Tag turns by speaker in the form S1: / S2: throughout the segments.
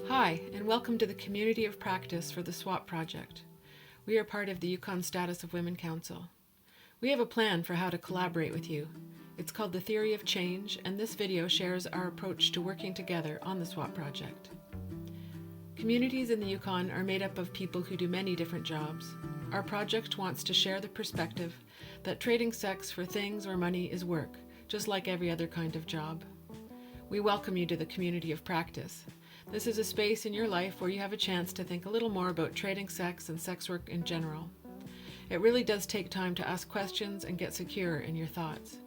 S1: Hi, and welcome to the Community of Practice for the SWAP Project. We are part of the Yukon Status of Women Council. We have a plan for how to collaborate with you. It's called the Theory of Change, and this video shares our approach to working together on the SWAP Project. Communities in the Yukon are made up of people who do many different jobs. Our project wants to share the perspective that trading sex for things or money is work, just like every other kind of job. We welcome you to the Community of Practice. This is a space in your life where you have a chance to think a little more about trading sex and sex work in general. It really does take time to ask questions and get secure in your thoughts.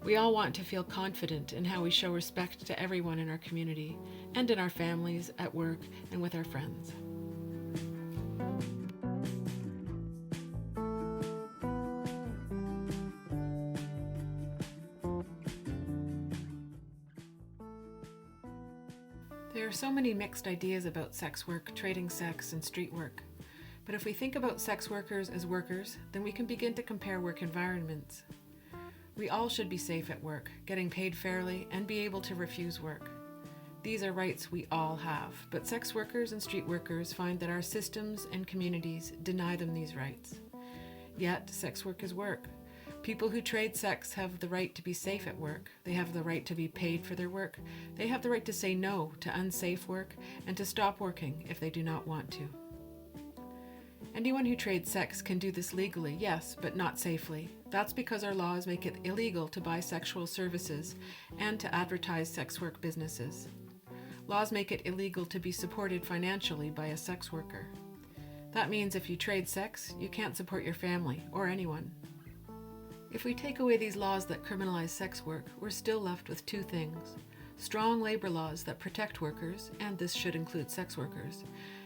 S1: We all want to feel confident in how we show respect to everyone in our community and in our families, at work, and with our friends. There are so many mixed ideas about sex work, trading sex, and street work. But if we think about sex workers as workers, then we can begin to compare work environments. We all should be safe at work, getting paid fairly, and be able to refuse work. These are rights we all have, but sex workers and street workers find that our systems and communities deny them these rights. Yet, sex work is work. People who trade sex have the right to be safe at work. They have the right to be paid for their work. They have the right to say no to unsafe work and to stop working if they do not want to. Anyone who trades sex can do this legally, yes, but not safely. That's because our laws make it illegal to buy sexual services and to advertise sex work businesses. Laws make it illegal to be supported financially by a sex worker. That means if you trade sex, you can't support your family or anyone. If we take away these laws that criminalize sex work, we're still left with two things: strong labor laws that protect workers, and this should include sex workers,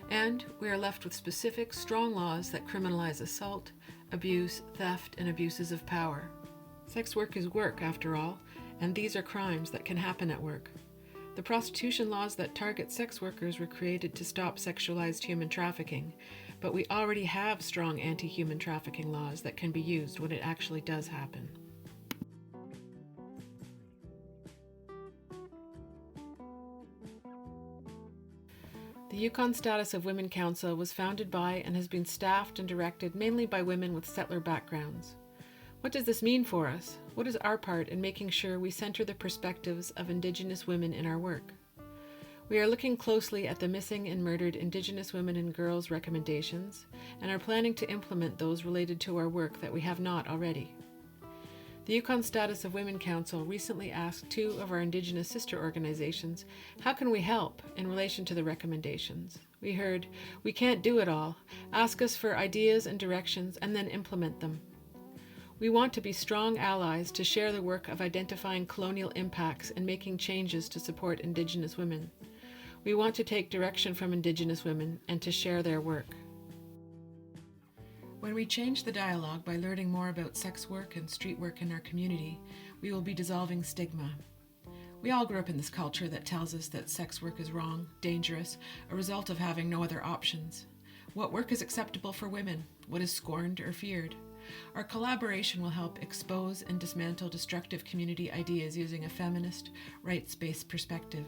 S1: and we are left with specific, strong laws that criminalize assault, abuse, theft, and abuses of power. Sex work is work, after all, and these are crimes that can happen at work. The prostitution laws that target sex workers were created to stop sexualized human trafficking, but we already have strong anti-human trafficking laws that can be used when it actually does happen. The Yukon Status of Women Council was founded by and has been staffed and directed mainly by women with settler backgrounds. What does this mean for us? What is our part in making sure we center the perspectives of Indigenous women in our work? We are looking closely at the missing and murdered Indigenous women and girls recommendations and are planning to implement those related to our work that we have not already. The Yukon Status of Women Council recently asked two of our Indigenous sister organizations, how can we help in relation to the recommendations? We heard, we can't do it all. Ask us for ideas and directions and then implement them. We want to be strong allies to share the work of identifying colonial impacts and making changes to support Indigenous women. We want to take direction from Indigenous women and to share their work. When we change the dialogue by learning more about sex work and street work in our community, we will be dissolving stigma. We all grew up in this culture that tells us that sex work is wrong, dangerous, a result of having no other options. What work is acceptable for women? What is scorned or feared? Our collaboration will help expose and dismantle destructive community ideas using a feminist, rights-based perspective.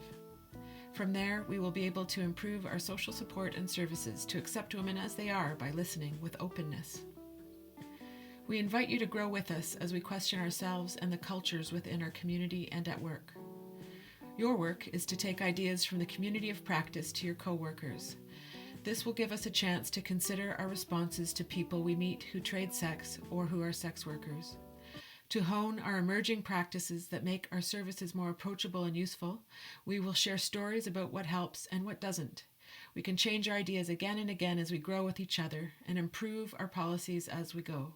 S1: From there, we will be able to improve our social support and services to accept women as they are by listening with openness. We invite you to grow with us as we question ourselves and the cultures within our community and at work. Your work is to take ideas from the community of practice to your co-workers. This will give us a chance to consider our responses to people we meet who trade sex or who are sex workers. To hone our emerging practices that make our services more approachable and useful, we will share stories about what helps and what doesn't. We can change our ideas again and again as we grow with each other and improve our policies as we go.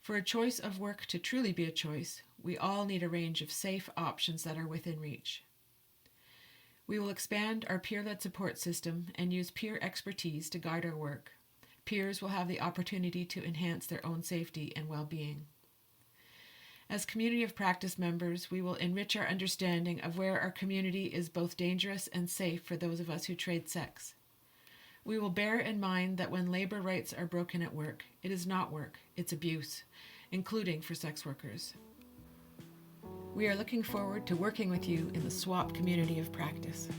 S1: For a choice of work to truly be a choice, we all need a range of safe options that are within reach. We will expand our peer-led support system and use peer expertise to guide our work. Peers will have the opportunity to enhance their own safety and well-being. As Community of Practice members, we will enrich our understanding of where our community is both dangerous and safe for those of us who trade sex. We will bear in mind that when labor rights are broken at work, it is not work, it's abuse, including for sex workers. We are looking forward to working with you in the SWAP Community of Practice.